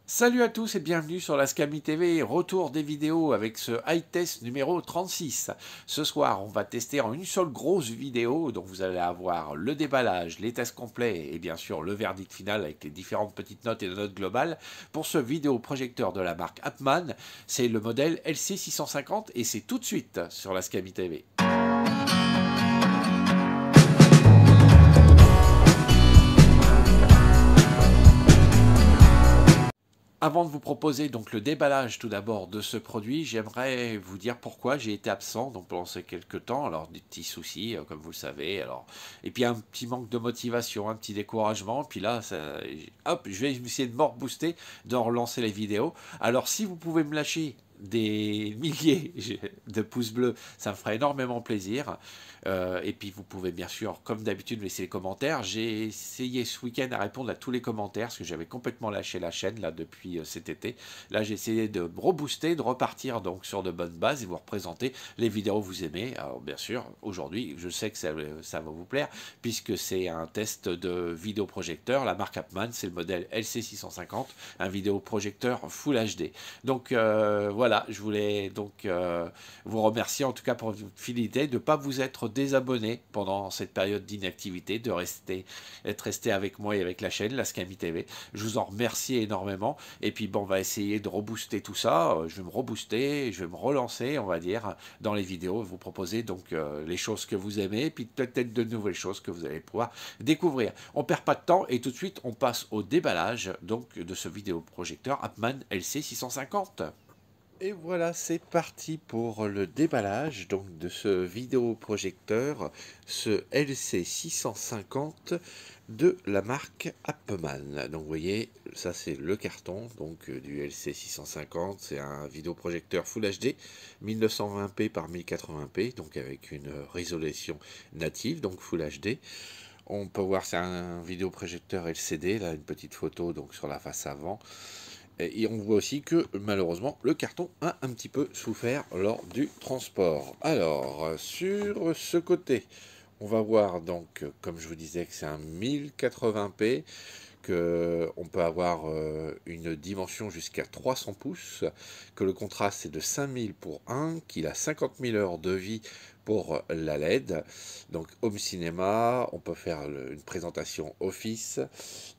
Salut à tous et bienvenue sur la Scami TV, retour des vidéos avec ce high test numéro 36. Ce soir, on va tester en une seule grosse vidéo, donc vous allez avoir le déballage, les tests complets et bien sûr le verdict final avec les différentes petites notes et les notes globales. Pour ce vidéoprojecteur de la marque Appmann, c'est le modèle LC650 et c'est tout de suite sur la Scami TV. Avant de vous proposer donc le déballage tout d'abord de ce produit, j'aimerais vous dire pourquoi j'ai été absent donc pendant ces quelques temps. Alors des petits soucis, comme vous le savez. Alors et puis un petit manque de motivation, un petit découragement. Puis là, hop, je vais essayer de me rebooster, de relancer les vidéos. Alors si vous pouvez me lâcher des milliers de pouces bleus, ça me ferait énormément plaisir. Et puis vous pouvez bien sûr, comme d'habitude, laisser les commentaires. J'ai essayé ce week-end à répondre à tous les commentaires, parce que j'avais complètement lâché la chaîne là depuis cet été. Là j'ai essayé de me rebooster, de repartir donc sur de bonnes bases et vous représenter les vidéos que vous aimez. Alors bien sûr, aujourd'hui, je sais que ça va vous plaire, puisque c'est un test de vidéoprojecteur. La marque Appmann, c'est le modèle LC650, un vidéoprojecteur Full HD. Donc voilà, je voulais donc vous remercier en tout cas pour votre fidélité, de ne pas vous être désabonné pendant cette période d'inactivité, être resté avec moi et avec la chaîne, la Scami TV. Je vous en remercie énormément. Et puis bon, on va essayer de rebooster tout ça. Je vais me rebooster, je vais me relancer, on va dire, dans les vidéos, vous proposer donc les choses que vous aimez, et puis peut-être de nouvelles choses que vous allez pouvoir découvrir. On perd pas de temps et tout de suite on passe au déballage donc de ce vidéoprojecteur Appmann LC650. Et voilà, c'est parti pour le déballage donc de ce vidéoprojecteur, ce LC650 de la marque Appmann. Donc vous voyez, ça c'est le carton donc du LC650, c'est un vidéoprojecteur Full HD 1920p par 1080p, donc avec une résolution native, donc Full HD. On peut voir, c'est un vidéoprojecteur LCD, là une petite photo donc sur la face avant. Et on voit aussi que malheureusement le carton a un petit peu souffert lors du transport. Alors sur ce côté, on va voir donc, comme je vous disais, que c'est un 1080p, qu'on peut avoir une dimension jusqu'à 300 pouces, que le contraste est de 5000 pour 1, qu'il a 50 000 heures de vie pour la LED. Donc home cinéma, on peut faire une présentation office.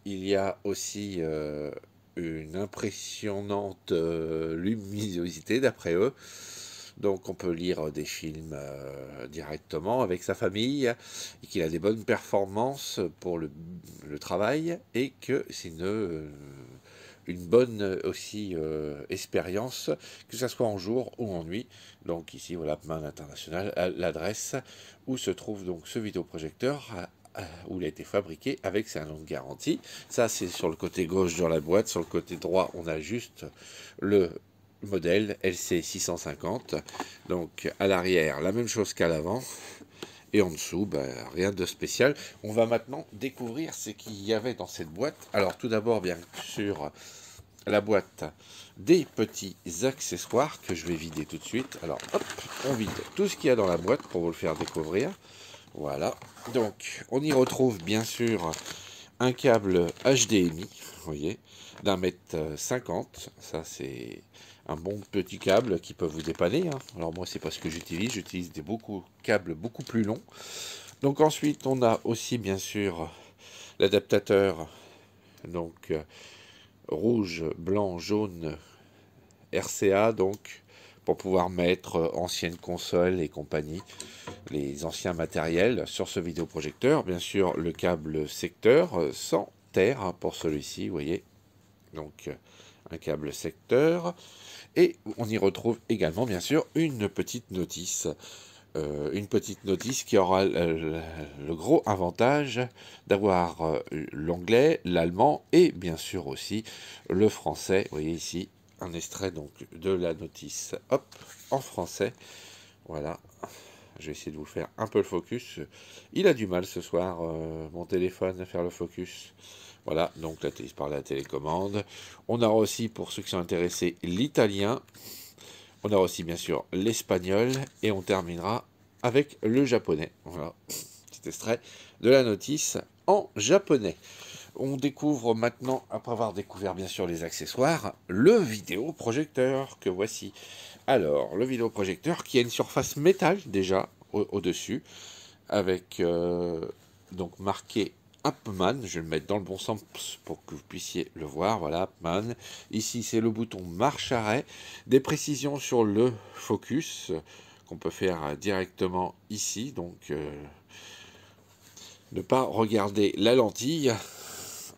Il y a aussi une impressionnante luminosité d'après eux. Donc on peut lire des films directement avec sa famille, et qu'il a des bonnes performances pour le travail, et que c'est une bonne aussi expérience, que ce soit en jour ou en nuit. Donc ici, voilà, Appmann International, l'adresse où se trouve donc ce vidéoprojecteur, où il a été fabriqué avec sa longue garantie. Ça, c'est sur le côté gauche de la boîte. Sur le côté droit, on a juste le modèle LC650. Donc à l'arrière, la même chose qu'à l'avant. Et en dessous, rien de spécial. On va maintenant découvrir ce qu'il y avait dans cette boîte. Alors tout d'abord, bien sûr, la boîte, des petits accessoires que je vais vider tout de suite. Alors hop, on vide tout ce qu'il y a dans la boîte pour vous le faire découvrir. Voilà, donc on y retrouve bien sûr un câble HDMI, vous voyez, d'1,50 m. Ça c'est un bon petit câble qui peut vous dépanner, hein. Alors moi c'est pas ce que j'utilise des câbles beaucoup plus longs. Donc ensuite on a aussi bien sûr l'adaptateur, donc rouge, blanc, jaune, RCA, donc pour pouvoir mettre anciennes consoles et compagnie, les anciens matériels sur ce vidéoprojecteur. Bien sûr, le câble secteur sans terre, hein, pour celui-ci, vous voyez. Donc, un câble secteur. Et on y retrouve également, bien sûr, une petite notice. Qui aura le gros avantage d'avoir l'anglais, l'allemand et bien sûr aussi le français. Vous voyez ici un extrait donc de la notice, hop, en français. Voilà, je vais essayer de vous faire un peu le focus. Il a du mal ce soir, mon téléphone, à faire le focus. Voilà, donc la par la télécommande. On aura aussi, pour ceux qui sont intéressés, l'italien. On aura aussi bien sûr l'espagnol. Et on terminera avec le japonais. Voilà, petit extrait de la notice en japonais. on découvre maintenant, après avoir découvert bien sûr les accessoires, le vidéoprojecteur que voici. Alors, le vidéoprojecteur qui a une surface métal déjà au-dessus, avec donc marqué Appman, je vais le mettre dans le bon sens pour que vous puissiez le voir, voilà Appman. Ici c'est le bouton marche-arrêt, des précisions sur le focus qu'on peut faire directement ici, donc ne pas regarder la lentille.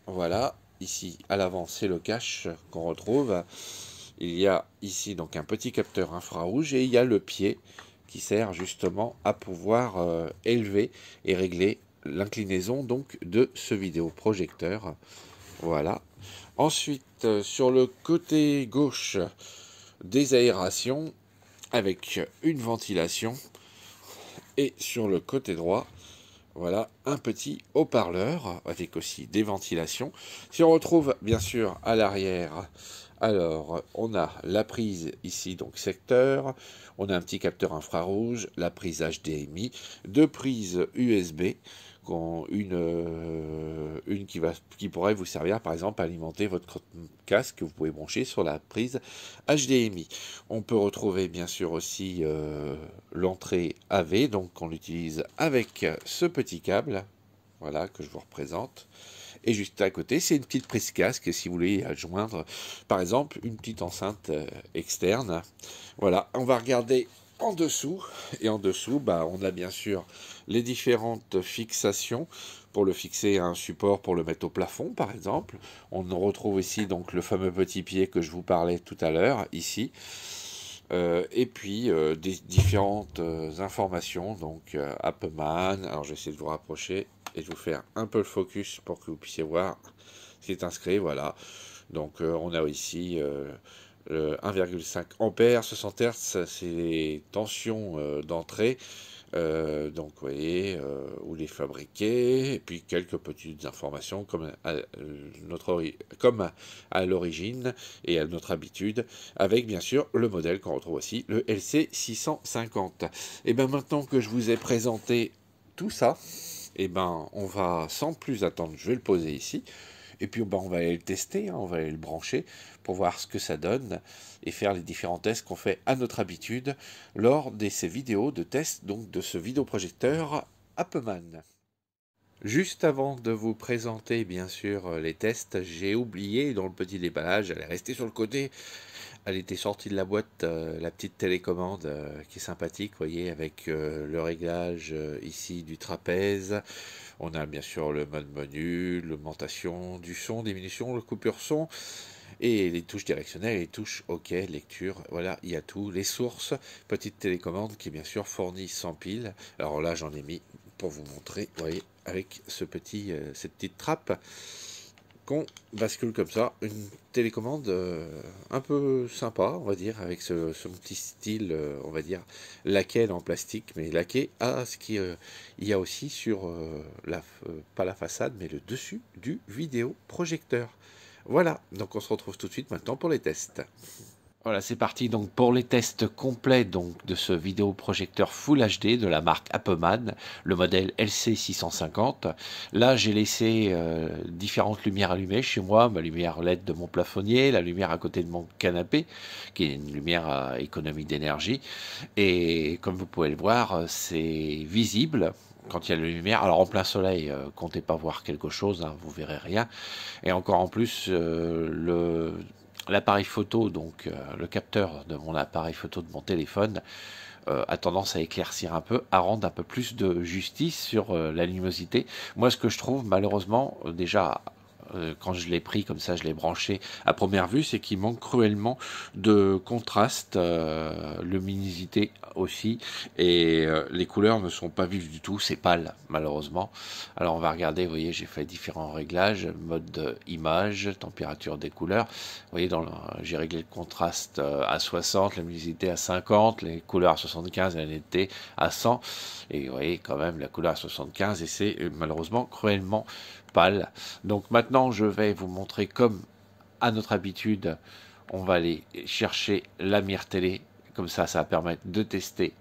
Voilà, ici à l'avant c'est le cache qu'on retrouve. Il y a ici donc un petit capteur infrarouge et il y a le pied qui sert justement à pouvoir élever et régler l'inclinaison donc de ce vidéoprojecteur. Voilà. Ensuite, sur le côté gauche, des aérations avec une ventilation. Et sur le côté droit, voilà, un petit haut-parleur avec aussi des ventilations. Si on retrouve bien sûr à l'arrière, alors on a la prise ici, donc secteur, on a un petit capteur infrarouge, la prise HDMI, deux prises USB, une qui pourrait vous servir par exemple à alimenter votre casque que vous pouvez brancher sur la prise HDMI. On peut retrouver bien sûr aussi l'entrée AV, donc on l'utilise avec ce petit câble, voilà, que je vous représente. Et juste à côté, c'est une petite prise casque si vous voulez adjoindre, par exemple, une petite enceinte externe. Voilà, on va regarder en dessous. Et en dessous, on a bien sûr les différentes fixations pour le fixer à un support, pour le mettre au plafond, par exemple. On retrouve ici donc le fameux petit pied que je vous parlais tout à l'heure, ici. Et puis des différentes informations, donc Appman. Alors je vais essayer de vous rapprocher et de vous faire un peu le focus pour que vous puissiez voir ce qui est inscrit. Voilà, donc on a ici 1,5 ampères, 60 Hz, c'est les tensions d'entrée. Donc vous voyez où les fabriquer, et puis quelques petites informations comme à l'origine et à notre habitude, avec bien sûr le modèle qu'on retrouve aussi, le LC650. Et bien maintenant que je vous ai présenté tout ça, et on va sans plus attendre, je vais le poser ici. Et puis on va aller le tester, on va aller le brancher pour voir ce que ça donne et faire les différents tests qu'on fait à notre habitude lors de ces vidéos de test donc de ce vidéoprojecteur Appman. Juste avant de vous présenter bien sûr les tests, j'ai oublié dans le petit déballage, elle est restée sur le côté, elle était sortie de la boîte, la petite télécommande qui est sympathique, vous voyez, avec le réglage ici du trapèze. On a bien sûr le mode menu, l'augmentation du son, diminution, le coupure son, et les touches directionnelles, les touches OK, lecture, voilà, il y a tout. Les sources, petite télécommande qui est bien sûr fournie sans pile. Alors là, j'en ai mis pour vous montrer, vous voyez, avec cette petite trappe qu'on bascule comme ça, une télécommande un peu sympa, on va dire, avec ce petit style, on va dire, laqué en plastique, mais laqué à ce qu'il y a aussi sur, pas la façade, mais le dessus du vidéoprojecteur. Voilà, donc on se retrouve tout de suite maintenant pour les tests. Voilà, c'est parti donc pour les tests complets donc de ce vidéoprojecteur Full HD de la marque Appman, le modèle LC650. Là, j'ai laissé différentes lumières allumées chez moi, ma lumière LED de mon plafonnier, la lumière à côté de mon canapé, qui est une lumière à économie d'énergie. Et comme vous pouvez le voir, c'est visible quand il y a la lumière. Alors en plein soleil, comptez pas voir quelque chose, hein, vous verrez rien. Et encore en plus, l'appareil photo, donc le capteur de mon appareil photo de mon téléphone, a tendance à éclaircir un peu, à rendre un peu plus de justice sur la luminosité. Moi, ce que je trouve, malheureusement, déjà, quand je l'ai pris comme ça, je l'ai branché à première vue, c'est qu'il manque cruellement de contraste, luminosité aussi, et les couleurs ne sont pas vives du tout, c'est pâle malheureusement. Alors on va regarder, vous voyez, j'ai fait différents réglages, mode image, température des couleurs. Vous voyez, j'ai réglé le contraste à 60, la luminosité à 50, les couleurs à 75, la netteté à 100, et vous voyez quand même la couleur à 75, et c'est malheureusement cruellement pâle. Donc maintenant je vais vous montrer, comme à notre habitude, on va aller chercher la mire télé, comme ça va permettre de tester.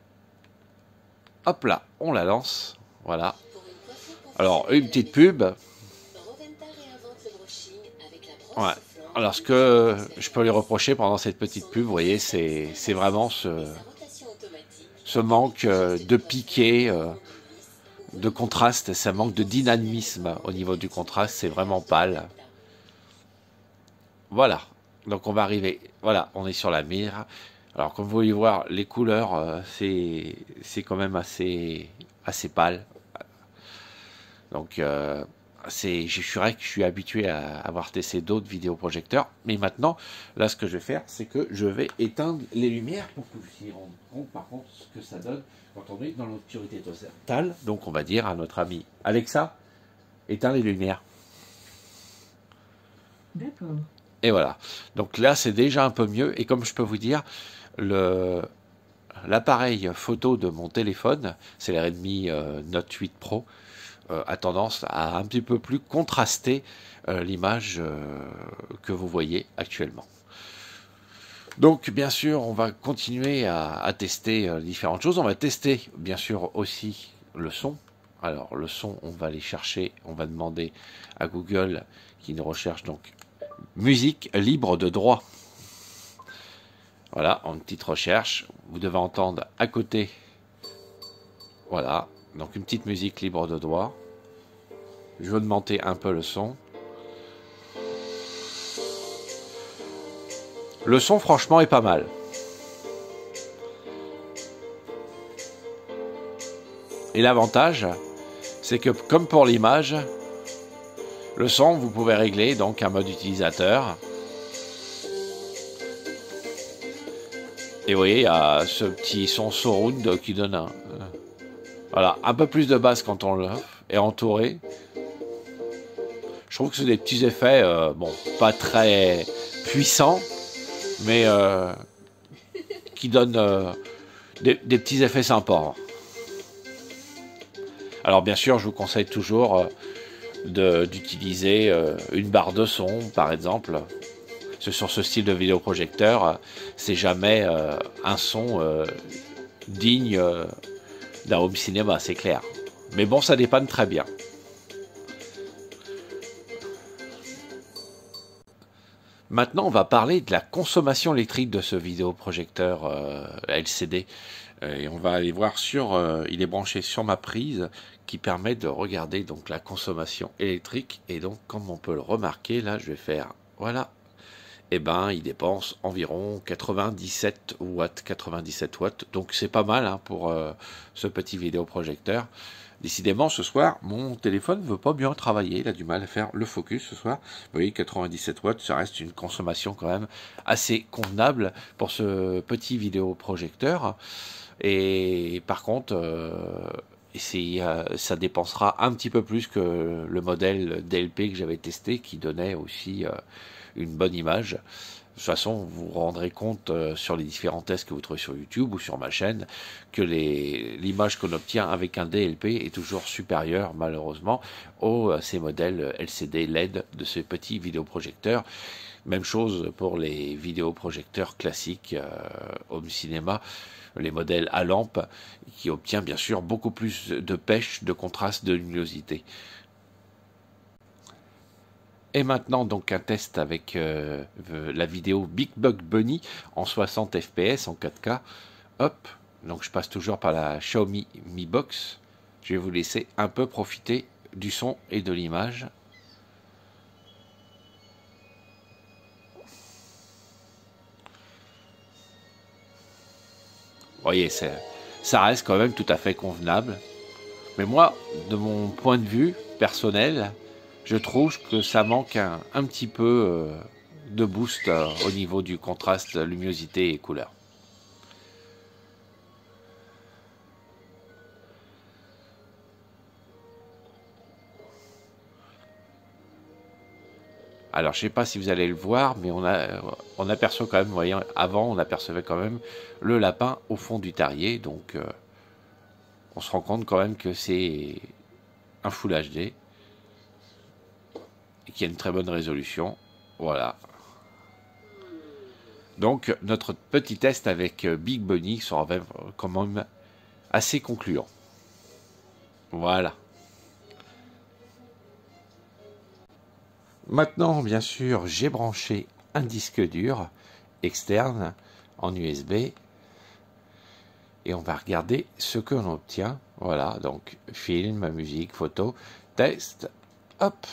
Hop là, on la lance, voilà. Alors une petite pub. Ouais. Alors ce que je peux lui reprocher pendant cette petite pub, vous voyez, c'est vraiment ce manque de piqué, de contraste, ça manque de dynamisme au niveau du contraste, c'est vraiment pâle. Voilà, donc on va arriver, voilà, on est sur la mire. Alors comme vous pouvez voir, les couleurs, c'est quand même assez pâle. Donc je suis vrai que je suis habitué à avoir testé d'autres vidéoprojecteurs, mais maintenant, là ce que je vais faire, c'est que je vais éteindre les lumières pour que vous vous rendiez compte par contre ce que ça donne quand on est dans l'obscurité totale. Donc on va dire à notre ami Alexa, éteins les lumières. D'accord. Et voilà. Donc là, c'est déjà un peu mieux. Et comme je peux vous dire, l'appareil photo de mon téléphone, c'est le Redmi Note 8 Pro, a tendance à un petit peu plus contraster l'image que vous voyez actuellement. Donc bien sûr, on va continuer à tester différentes choses. On va tester bien sûr aussi le son. Alors le son, on va aller chercher, on va demander à Google qui nous recherche donc musique libre de droit. Voilà, en petite recherche, vous devez entendre à côté, voilà, donc une petite musique libre de droit. Je vais augmenter un peu le son. Le son, franchement, est pas mal. Et l'avantage, c'est que comme pour l'image, le son, vous pouvez régler donc un mode utilisateur. Et vous voyez, il y a ce petit son surround qui donne voilà, un peu plus de basse quand on est entouré. Je trouve que c'est des petits effets, bon, pas très puissants, mais qui donnent des petits effets sympas. Alors bien sûr, je vous conseille toujours d'utiliser une barre de son, par exemple. Sur ce style de vidéoprojecteur, c'est jamais un son digne d'un home cinéma, c'est clair. Mais bon, ça dépanne très bien. Maintenant, on va parler de la consommation électrique de ce vidéoprojecteur LCD. Et on va aller voir il est branché sur ma prise qui permet de regarder donc la consommation électrique. Et donc, comme on peut le remarquer, là, je vais faire, voilà. Eh ben, il dépense environ 97 watts. Donc c'est pas mal hein, pour ce petit vidéoprojecteur. Décidément, ce soir, mon téléphone ne veut pas bien travailler. Il a du mal à faire le focus ce soir. Vous voyez, 97 watts, ça reste une consommation quand même assez convenable pour ce petit vidéoprojecteur. Et par contre, ça dépensera un petit peu plus que le modèle DLP que j'avais testé qui donnait aussi une bonne image. De toute façon, vous vous rendrez compte sur les différents tests que vous trouvez sur YouTube ou sur ma chaîne que l'image qu'on obtient avec un DLP est toujours supérieure, malheureusement, ces modèles LCD LED de ces petits vidéoprojecteurs. Même chose pour les vidéoprojecteurs classiques home cinéma, les modèles à lampe, qui obtient bien sûr beaucoup plus de pêche, de contraste, de luminosité. Et maintenant donc un test avec la vidéo Big Bug Bunny en 60 fps en 4K. Hop, donc je passe toujours par la Xiaomi Mi Box. Je vais vous laisser un peu profiter du son et de l'image. Vous voyez, ça reste quand même tout à fait convenable. Mais moi, de mon point de vue personnel, je trouve que ça manque un petit peu de boost au niveau du contraste, luminosité et couleur. Alors je sais pas si vous allez le voir, mais on aperçoit quand même, vous voyez, avant on apercevait quand même le lapin au fond du terrier, donc on se rend compte quand même que c'est un Full HD et qu'il y a une très bonne résolution. Voilà. Donc notre petit test avec Big Bunny sera quand même assez concluant. Voilà. Maintenant, bien sûr, j'ai branché un disque dur externe en USB et on va regarder ce que l'on obtient. Voilà, donc film, musique, photo, test. Hop,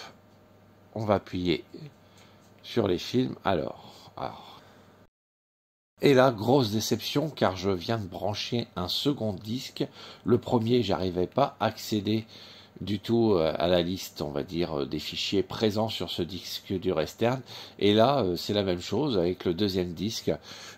on va appuyer sur les films. Alors. Et là, grosse déception car je viens de brancher un second disque. Le premier, j'arrivais pas à accéder du tout à la liste, on va dire, des fichiers présents sur ce disque dur externe. Et là, c'est la même chose avec le deuxième disque.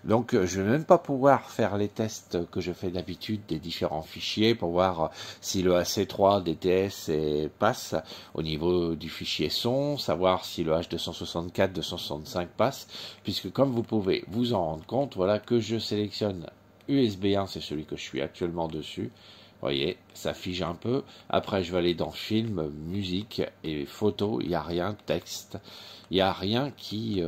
Donc, je ne vais même pas pouvoir faire les tests que je fais d'habitude des différents fichiers pour voir si le AC3 DTS passe au niveau du fichier son, savoir si le H264, 265 passe, puisque comme vous pouvez vous en rendre compte, voilà que je sélectionne USB 1, c'est celui que je suis actuellement dessus. Vous voyez, ça fige un peu. Après, je vais aller dans film, musique et photo. Il n'y a rien, texte. Il n'y a rien qui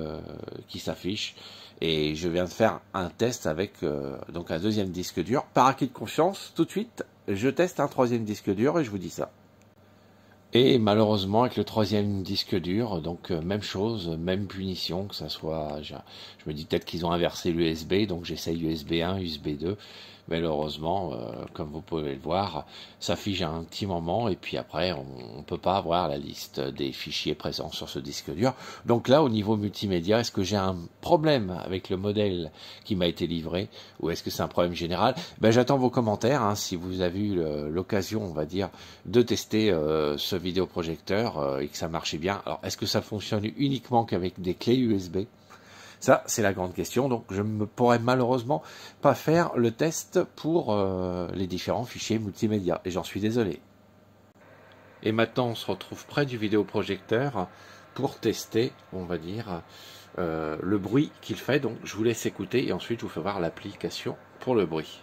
s'affiche. Et je viens de faire un test avec donc un deuxième disque dur. Par acquis de confiance, tout de suite, je teste un troisième disque dur et je vous dis ça. Et malheureusement, avec le troisième disque dur, donc même chose, même punition, que ça soit... Je me dis peut-être qu'ils ont inversé l'USB, donc j'essaye USB 1, USB 2. Malheureusement, comme vous pouvez le voir, ça fige un petit moment et puis après, on ne peut pas avoir la liste des fichiers présents sur ce disque dur. Donc là, au niveau multimédia, est-ce que j'ai un problème avec le modèle qui m'a été livré ou est-ce que c'est un problème général? Ben, j'attends vos commentaires, hein, si vous avez eu l'occasion, on va dire, de tester ce vidéoprojecteur et que ça marchait bien. Alors, est-ce que ça fonctionne uniquement qu'avec des clés USB? Ça, c'est la grande question. Donc, je ne pourrais malheureusement pas faire le test pour les différents fichiers multimédia. Et j'en suis désolé. Et maintenant, on se retrouve près du vidéoprojecteur pour tester, on va dire, le bruit qu'il fait. Donc, je vous laisse écouter et ensuite, je vous fais voir l'application pour le bruit.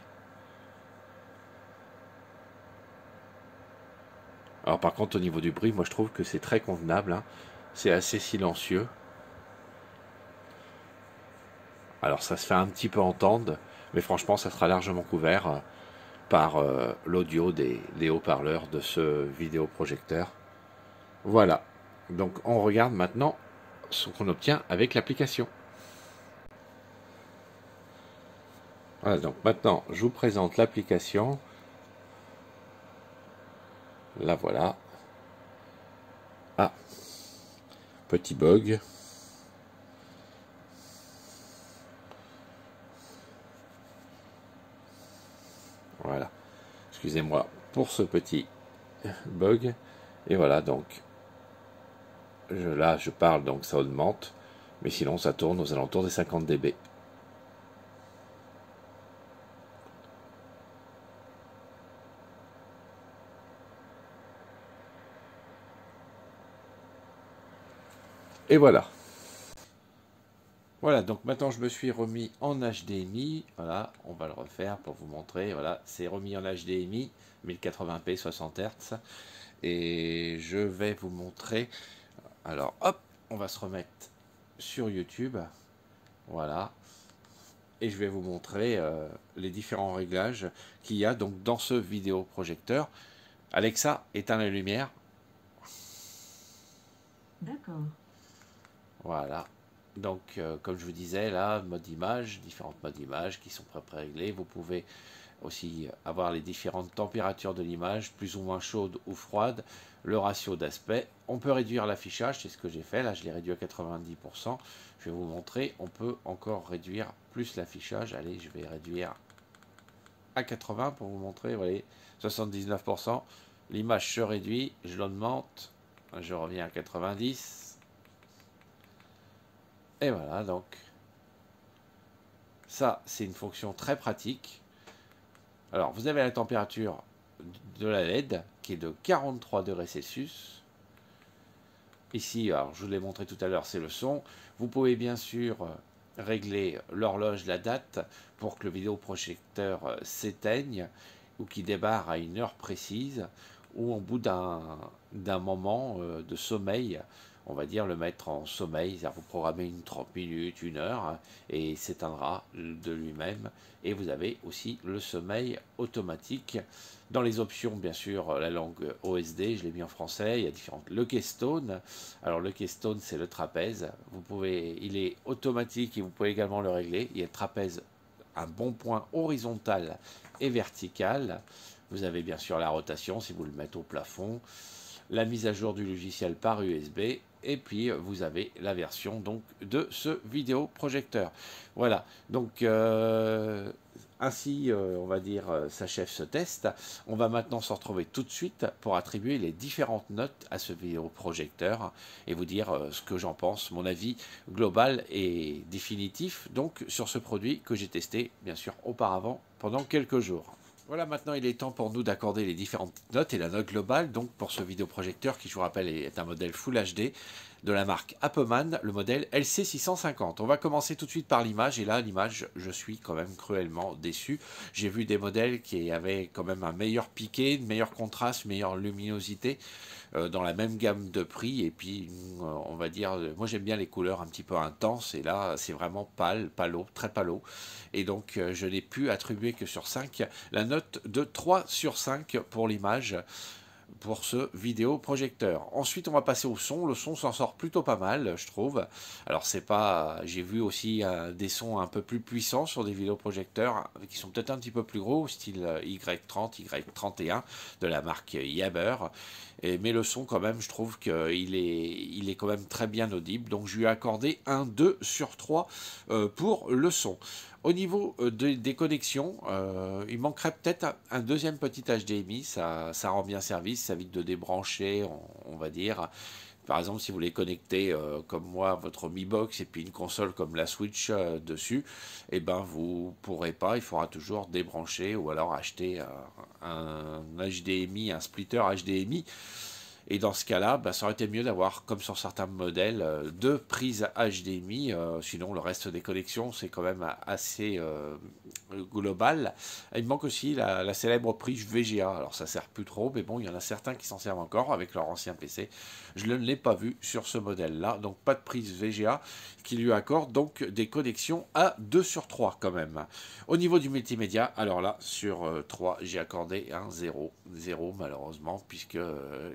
Alors, par contre, au niveau du bruit, moi, je trouve que c'est très convenable, hein. C'est assez silencieux. Alors ça se fait un petit peu entendre, mais franchement ça sera largement couvert par l'audio des haut-parleurs de ce vidéoprojecteur. Voilà, donc on regarde maintenant ce qu'on obtient avec l'application. Voilà, donc maintenant je vous présente l'application. La voilà. Ah, petit bug. Voilà. Excusez-moi pour ce petit bug. Et voilà, donc là je parle, donc ça augmente, mais sinon ça tourne aux alentours des 50 dB. Et voilà. Voilà, donc maintenant je me suis remis en HDMI. Voilà, on va le refaire pour vous montrer. Voilà, c'est remis en HDMI, 1080p 60 Hz. Et je vais vous montrer. Alors, hop, on va se remettre sur YouTube. Voilà. Et je vais vous montrer les différents réglages qu'il y a donc dans ce vidéoprojecteur. Alexa, éteins la lumière. D'accord. Voilà. Donc, comme je vous disais, là, mode image, différentes modes d'image qui sont pré-réglés. Vous pouvez aussi avoir les différentes températures de l'image, plus ou moins chaude ou froide, le ratio d'aspect. On peut réduire l'affichage, c'est ce que j'ai fait. Là, je l'ai réduit à 90%. Je vais vous montrer, on peut encore réduire plus l'affichage. Allez, je vais réduire à 80 pour vous montrer. Vous voyez, 79%. L'image se réduit, je l'augmente, je reviens à 90%. Et voilà, donc ça c'est une fonction très pratique. Alors vous avez la température de la LED qui est de 43 degrés Celsius. Ici, alors je vous l'ai montré tout à l'heure, c'est le son. Vous pouvez bien sûr régler l'horloge, la date pour que le vidéoprojecteur s'éteigne ou qu'il démarre à une heure précise ou au bout d'un moment de sommeil. on va dire, le mettre en sommeil, c'est-à-dire vous programmez une 30 minutes, 1 heure, hein, et il s'éteindra de lui-même. Et vous avez aussi le sommeil automatique. Dans les options, bien sûr, la langue OSD, je l'ai mis en français, il y a différentes. Le Keystone, alors le Keystone, c'est le trapèze. Il est automatique et vous pouvez également le régler. Il y a le trapèze, un bon point horizontal et vertical. Vous avez bien sûr la rotation si vous le mettez au plafond, la mise à jour du logiciel par USB, et puis vous avez la version donc de ce vidéoprojecteur. Voilà, donc ainsi, on va dire, s'achève ce test. On va maintenant se retrouver tout de suite pour attribuer les différentes notes à ce vidéoprojecteur et vous dire ce que j'en pense, mon avis global et définitif donc sur ce produit que j'ai testé bien sûr auparavant pendant quelques jours. Voilà, maintenant il est temps pour nous d'accorder les différentes notes et la note globale donc pour ce vidéoprojecteur qui, je vous rappelle, est un modèle Full HD de la marque Appoman, le modèle LC650. On va commencer tout de suite par l'image, et là l'image, je suis quand même cruellement déçu. J'ai vu des modèles qui avaient quand même un meilleur piqué, une meilleure contraste, une meilleure luminosité dans la même gamme de prix, et puis on va dire, moi j'aime bien les couleurs un petit peu intenses, et là c'est vraiment pâle, palo, très palo, et donc je n'ai pu attribuer que sur 5 la note de 3 sur 5 pour l'image, pour ce vidéoprojecteur. Ensuite, on va passer au son. Le son s'en sort plutôt pas mal, je trouve. Alors, c'est pas... J'ai vu aussi des sons un peu plus puissants sur des vidéoprojecteurs qui sont peut-être un petit peu plus gros, style Y30, Y31 de la marque Yammer. Mais le son, quand même, je trouve qu'il il est quand même très bien audible. Donc, je lui ai accordé un 2 sur 3 pour le son. Au niveau des connexions, il manquerait peut-être un deuxième petit HDMI, ça rend bien service, ça évite de débrancher, on va dire. Par exemple, si vous voulez connecter, comme moi, votre Mi Box et puis une console comme la Switch dessus, eh ben vous pourrez pas, il faudra toujours débrancher ou alors acheter un HDMI, un splitter HDMI. Et dans ce cas-là, bah, ça aurait été mieux d'avoir, comme sur certains modèles, deux prises HDMI. Sinon, le reste des connexions, c'est quand même assez global. Il manque aussi la célèbre prise VGA. Alors, ça sert plus trop, mais bon, il y en a certains qui s'en servent encore avec leur ancien PC. Je ne l'ai pas vu sur ce modèle-là. Donc, pas de prise VGA qui lui accorde donc des connexions à 2 sur 3 quand même. Au niveau du multimédia, alors là, sur 3, j'ai accordé un 0. 0 malheureusement, puisque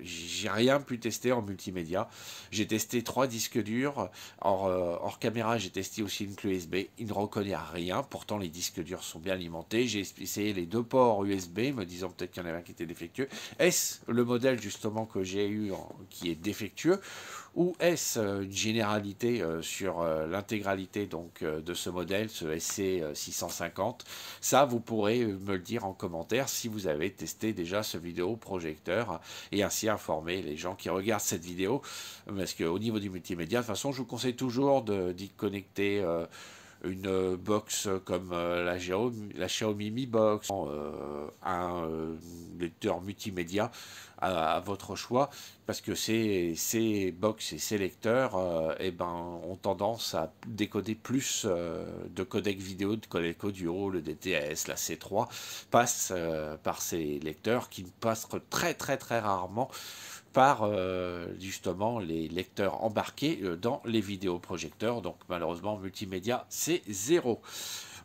j'ai rien pu tester en multimédia. J'ai testé 3 disques durs. Hors caméra, j'ai testé aussi une clé USB. Il ne reconnaît rien. Pourtant, les disques durs sont bien alimentés. J'ai essayé les 2 ports USB, me disant peut-être qu'il y en avait un qui était défectueux. Est-ce le modèle justement que j'ai eu qui est défectueux, ou est-ce une généralité sur l'intégralité donc de ce modèle, ce SC650? Ça, vous pourrez me le dire en commentaire si vous avez testé déjà ce vidéoprojecteur, et ainsi informer les gens qui regardent cette vidéo, parce qu'au niveau du multimédia, de toute façon, je vous conseille toujours d'y connecter une box comme la Xiaomi Mi Box, un lecteur multimédia à votre choix, parce que ces box et ces lecteurs ont tendance à décoder plus de codecs vidéo, de codecs audio. Le DTS, la C3 passe par ces lecteurs qui passent très très très rarement par justement les lecteurs embarqués dans les vidéoprojecteurs. Donc malheureusement, multimédia, c'est 0.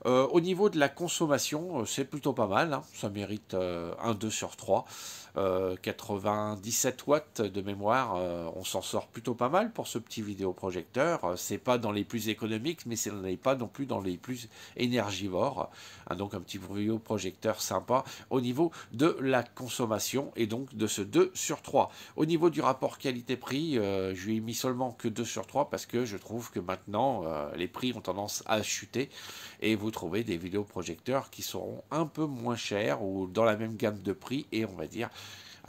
Au niveau de la consommation, c'est plutôt pas mal, hein. Ça mérite un 2 sur 3. 97 watts de mémoire, on s'en sort plutôt pas mal pour ce petit vidéoprojecteur. C'est pas dans les plus économiques, mais ce n'est pas non plus dans les plus énergivores. Hein, donc un petit vidéoprojecteur sympa au niveau de la consommation, et donc de ce 2 sur 3. Au niveau du rapport qualité-prix, je lui ai mis seulement que 2 sur 3 parce que je trouve que maintenant les prix ont tendance à chuter, et vous trouvez des vidéoprojecteurs qui seront un peu moins chers ou dans la même gamme de prix, et on va dire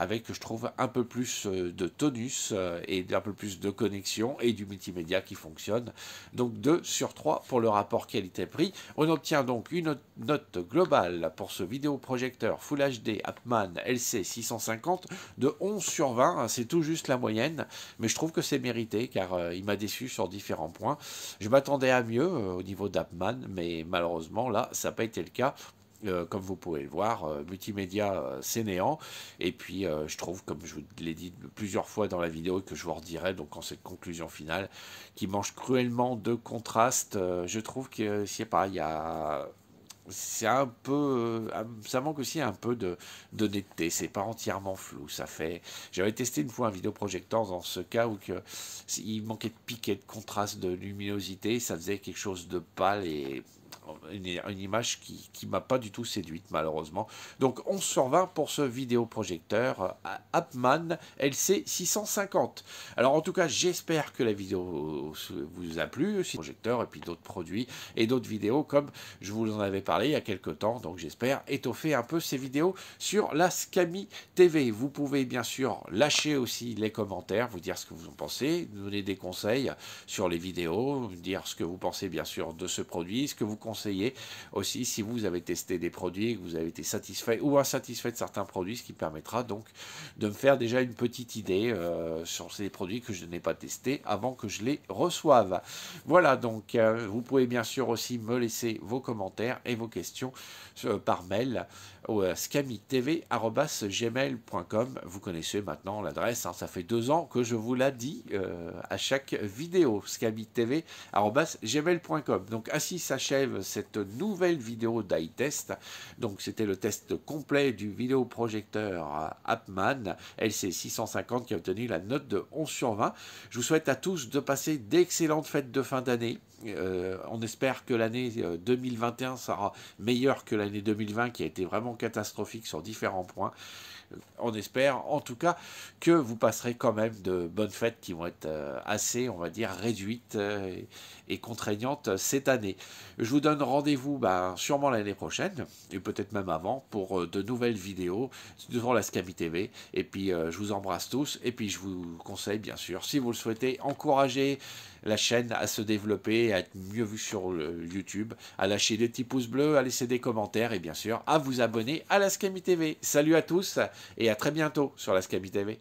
avec, je trouve, un peu plus de tonus et un peu plus de connexion et du multimédia qui fonctionne. Donc 2 sur 3 pour le rapport qualité-prix. On obtient donc une note globale pour ce vidéoprojecteur Full HD Appoman LC650 de 11 sur 20. C'est tout juste la moyenne, mais je trouve que c'est mérité car il m'a déçu sur différents points. Je m'attendais à mieux au niveau d'Appoman, mais malheureusement là, ça n'a pas été le cas. Comme vous pouvez le voir, multimédia, c'est néant. Et puis, je trouve, comme je vous l'ai dit plusieurs fois dans la vidéo, et que je vous redirai donc en cette conclusion finale, qui mange cruellement de contraste. Je trouve que, je sais pas, il y a c'est un peu, ça manque aussi un peu de netteté. C'est pas entièrement flou. Ça fait. J'avais testé une fois un vidéoprojecteur dans ce cas où il manquait de piquet, de contraste, de luminosité. Ça faisait quelque chose de pâle et une image qui m'a pas du tout séduite malheureusement. Donc 11 sur 20 pour ce vidéoprojecteur Appmann LC650. Alors en tout cas j'espère que la vidéo vous a plu, ce projecteur et puis d'autres produits et d'autres vidéos comme je vous en avais parlé il y a quelques temps. Donc j'espère étoffer un peu ces vidéos sur la Scami TV. Vous pouvez bien sûr lâcher aussi les commentaires, vous dire ce que vous en pensez, donner des conseils sur les vidéos, dire ce que vous pensez bien sûr de ce produit, ce que vous conseillez aussi si vous avez testé des produits, que vous avez été satisfait ou insatisfait de certains produits, ce qui permettra donc de me faire déjà une petite idée sur ces produits que je n'ai pas testés avant que je les reçoive. Voilà, donc vous pouvez bien sûr aussi me laisser vos commentaires et vos questions par mail au scamitv@gmail.com. Vous connaissez maintenant l'adresse, hein, ça fait 2 ans que je vous l'ai dit à chaque vidéo, scamitv@gmail.com. Donc ainsi s'achève cette nouvelle vidéo d'iTest. Donc c'était le test complet du vidéoprojecteur Appmann LC650 qui a obtenu la note de 11 sur 20. Je vous souhaite à tous de passer d'excellentes fêtes de fin d'année. On espère que l'année 2021 sera meilleure que l'année 2020 qui a été vraiment catastrophique sur différents points. On espère en tout cas que vous passerez quand même de bonnes fêtes qui vont être assez, on va dire, réduites et contraignantes cette année. Je vous donne rendez-vous sûrement l'année prochaine, et peut-être même avant, pour de nouvelles vidéos devant la Scami TV. Et puis je vous embrasse tous, et puis je vous conseille bien sûr, si vous le souhaitez, encourager la chaîne à se développer, à être mieux vue sur YouTube, à lâcher des petits pouces bleus, à laisser des commentaires et bien sûr à vous abonner à la Scami TV. Salut à tous et à très bientôt sur la Scami TV.